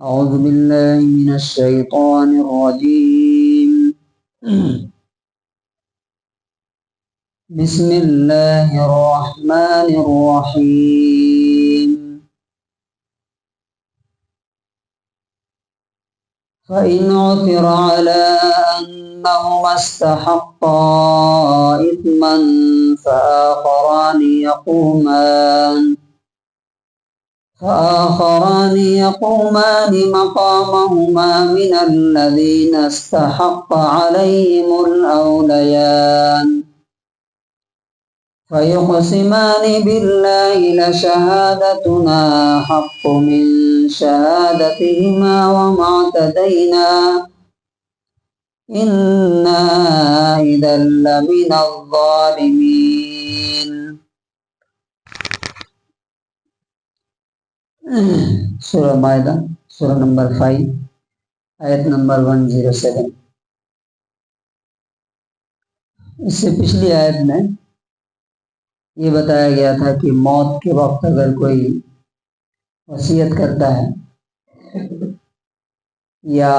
أعوذ بالله من الشيطان الرجيم بسم الله الرحمن الرحيم فإن عثر على أنهما استحقا إثما فآخران يقومان مقامهما من الذين استحق عليهم الأوليان فيقسمان بالله لشهادتنا حق من شهادتهما وما اعتدينا إنا إذا لمن الظالمين۔ سورہ مائدہ سورہ نمبر 5 آیت نمبر 107۔ اس سے پچھلی آیت میں یہ بتایا گیا تھا کہ موت کے وقت اگر کوئی وصیت کرتا ہے یا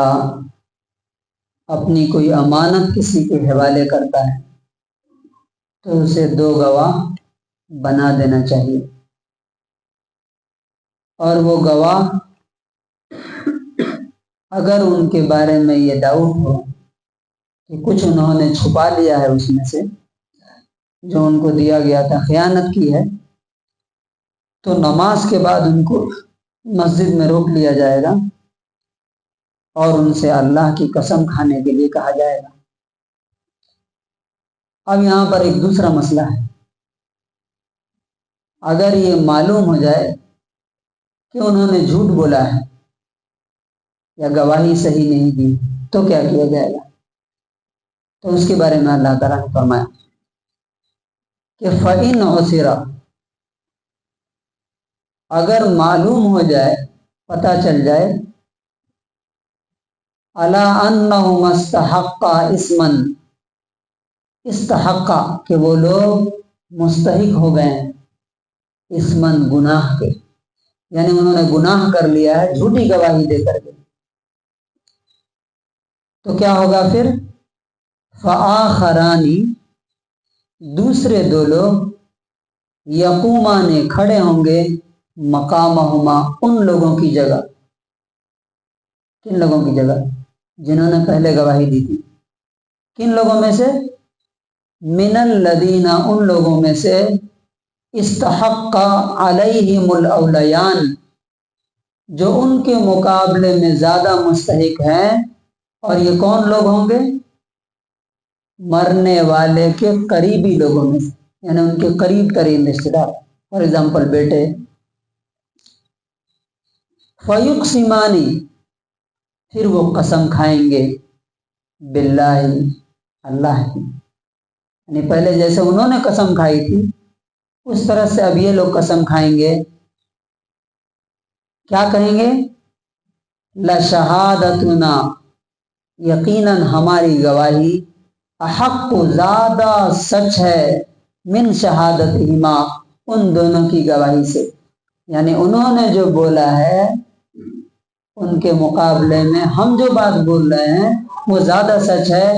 اپنی کوئی امانت کسی کے حوالے کرتا ہے تو اسے 2 گواہ بنا دینا چاہیے، اور وہ گواہ اگر ان کے بارے میں یہ ڈاؤٹ ہو کہ کچھ انہوں نے چھپا لیا ہے اس میں سے جو ان کو دیا گیا تھا، خیانت کی ہے، تو نماز کے بعد ان کو مسجد میں روک لیا جائے گا اور ان سے اللہ کی قسم کھانے کے لیے کہا جائے گا۔ اب یہاں پر ایک دوسرا مسئلہ ہے، اگر یہ معلوم ہو جائے کہ انہوں نے جھوٹ بولا ہے یا گواہی صحیح نہیں دی تو کیا کیا جائے گا؟ تو اس کے بارے میں اللہ تعالیٰ نے فرمایا کہ فَإِنْ عُثِرَ، اگر معلوم ہو جائے، پتہ چل جائے، عَلَىٰ أَنَّهُمَا اسْتَحَقَّا إِثْمًا، استحقا کہ وہ لوگ مستحق ہو گئے ہیں، اثمن گناہ کے، یعنی انہوں نے گناہ کر لیا ہے جھوٹی گواہی دے کر کے، تو کیا ہوگا پھر؟ فآخران، دوسرے 2 لوگ، یقومان کھڑے ہوں گے، مقامہما ان لوگوں کی جگہ۔ کن لوگوں کی جگہ؟ جنہوں نے پہلے گواہی دی تھی۔ کن لوگوں میں سے؟ من الذین، ان لوگوں میں سے، استحق علیہم الاولیان، جو ان کے مقابلے میں زیادہ مستحق ہیں، اور یہ کون لوگ ہوں گے؟ مرنے والے کے قریبی لوگوں میں سے، یعنی ان کے قریب ترین رشتہ دار، فار ایگزامپل بیٹے۔ فیقسمان، پھر وہ قسم کھائیں گے، باللہ، اللہ کی، یعنی پہلے جیسے انہوں نے قسم کھائی تھی اس طرح سے اب یہ لوگ قسم کھائیں گے۔ کیا کہیں گے؟ لشہادتنا، یقیناً ہماری گواہی، احق، زیادہ سچ ہے، من شہادتہما، ان دونوں کی گواہی سے، یعنی انہوں نے جو بولا ہے ان کے مقابلے میں ہم جو بات بول رہے ہیں وہ زیادہ سچ ہے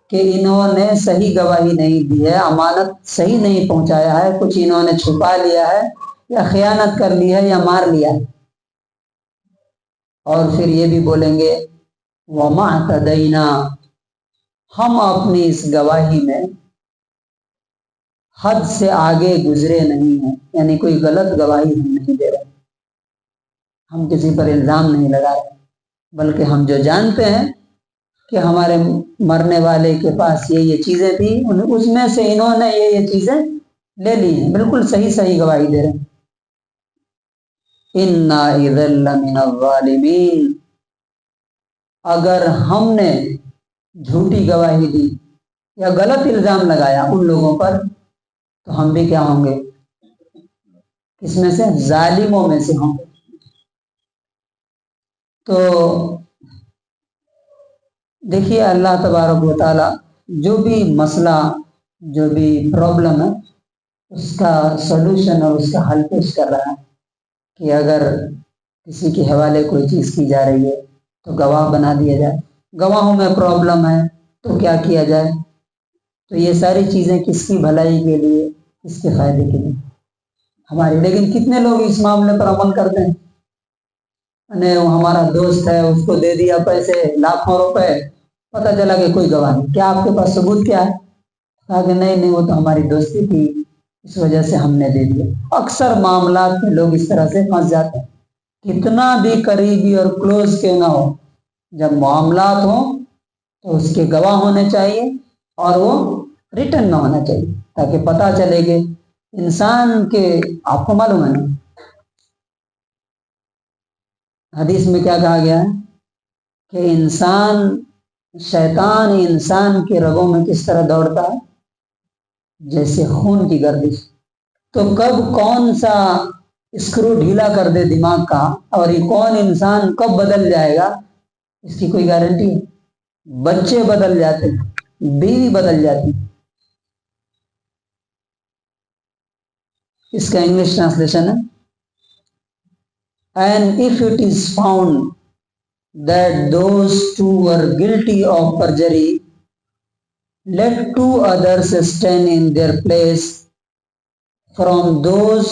کہ انہوں نے صحیح گواہی نہیں دی ہے، امانت صحیح نہیں پہنچایا ہے، کچھ انہوں نے چھپا لیا ہے یا خیانت کر لی ہے یا مار لیا ہے۔ اور پھر یہ بھی بولیں گے وَمَا اعْتَدَيْنَا، ہم اپنی اس گواہی میں حد سے آگے گزرے نہیں ہیں، یعنی کوئی غلط گواہی ہم نہیں دے رہے، ہم کسی پر الزام نہیں لگا رہے، بلکہ ہم جو جانتے ہیں کہ ہمارے مرنے والے کے پاس یہ چیزیں تھیں، اس میں سے انہوں نے یہ چیزیں لے لی ہیں، بالکل صحیح گواہی دے رہے ہیں۔ اِنَّا اِذًا لَمِنَ الظَّالِمِينَ، اگر ہم نے جھوٹی گواہی دی یا غلط الزام لگایا ان لوگوں پر تو ہم بھی کیا ہوں گے؟ کس میں سے؟ ظالموں میں سے ہوں گے۔ تو دیکھیے اللہ تبارک و تعالی جو بھی مسئلہ، جو بھی پرابلم ہے، اس کا سلوشن اور اس کا حل پیش کر رہا ہے کہ اگر کسی کے حوالے کوئی چیز کی جا رہی ہے تو گواہ بنا دیا جائے، گواہوں میں پرابلم ہے تو کیا کیا جائے۔ تو یہ ساری چیزیں کس کی بھلائی کے لیے، کس کے فائدے کے لیے ہماری۔ لیکن کتنے لوگ اس معاملے پر عمل کرتے ہیں؟ وہ ہمارا دوست ہے، اس کو دے دیا پیسے لاکھوں روپے، پتہ چلا کہ کوئی گواہ نہیں، کیا آپ کے پاس ثبوت کیا ہے؟ کہا کہ نہیں وہ تو ہماری دوستی تھی، اس وجہ سے ہم نے دے دیا۔ اکثر معاملات میں لوگ اس طرح سے پھنس جاتے ہیں، کتنا بھی قریبی اور کلوز کیوں نہ ہو، جب معاملات ہوں تو اس کے گواہ ہونے چاہیے اور وہ ریٹن میں ہونا چاہیے، تاکہ پتہ چلے کہ انسان کے، آپ کو معلوم ہے نا حدیث میں کیا کہا گیا ہے کہ شیطان انسان کے رگوں میں کس طرح دوڑتا ہے، جیسے خون کی گردش۔ تو کب کون سا اسکرو ڈھیلا کر دے دماغ کا اور یہ کون انسان کب بدل جائے گا، اس کی کوئی گارنٹی ہے؟ بچے بدل جاتے، بیوی بدل جاتی۔ اس کا انگلش ٹرانسلیشن ہے And if it is found that those two were guilty of perjury, let two others stand in their place from those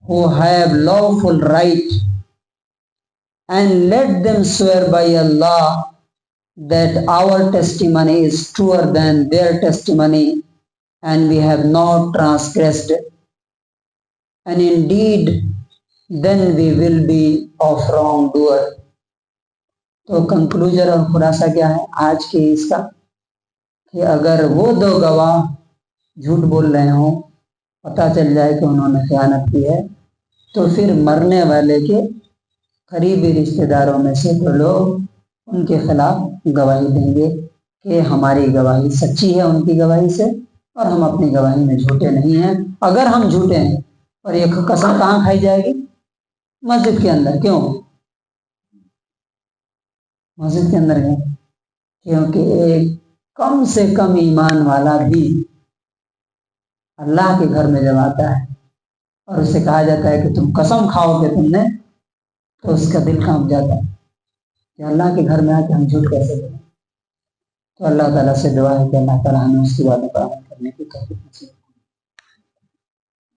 who have lawful right, and let them swear by Allah that our testimony is truer than their testimony, and we have not transgressed, and indeed then we will be of wrongdoer۔ تو conclusion اور خلاصہ کیا ہے آج کے اس کا، کہ اگر وہ دو گواہ جھوٹ بول رہے ہوں، پتہ چل جائے کہ انہوں نے خیانت کی ہے، تو پھر مرنے والے کے قریبی رشتہ داروں میں سے تو لوگ ان کے خلاف گواہی دیں گے کہ ہماری گواہی سچی ہے ان کی گواہی سے، اور ہم اپنی گواہی میں جھوٹے نہیں ہیں۔ اگر ہم جھوٹے ہیں، اور یہ قسم کہاں کھائی جائے گی؟ مسجد کے اندر۔ کیوں مسجد کے اندر ہے؟ کیونکہ ایک کم سے کم ایمان والا بھی اللہ کے گھر میں جب آتا ہے اور اسے کہا جاتا ہے کہ تم قسم کھاؤ کہ تم نے، تو اس کا دل کانپ جاتا ہے کہ اللہ کے گھر میں آ کے ہم جھوٹ کیسے بولیں۔ تو اللہ تعالیٰ سے دعا ہے کہ اللہ تعالیٰ ہمیں اس کی باتوں پر عمل کرنے کی توفیق نصیب